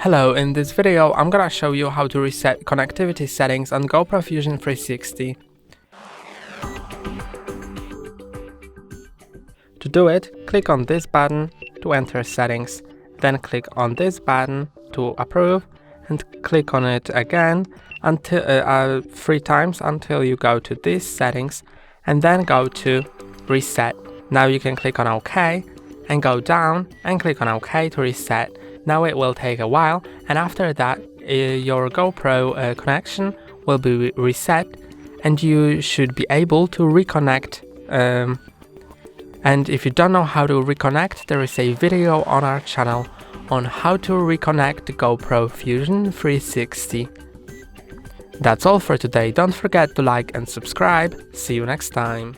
Hello, in this video I'm gonna show you how to reset connectivity settings on GoPro Fusion 360. To do it, click on this button to enter settings, then click on this button to approve and click on it again until 3 times until you go to these settings and then go to reset. Now you can click on OK and go down and click on OK to reset. Now it will take a while, and after that your GoPro connection will be reset and you should be able to reconnect. And if you don't know how to reconnect, there is a video on our channel on how to reconnect the GoPro Fusion 360. That's all for today. Don't forget to like and subscribe. See you next time.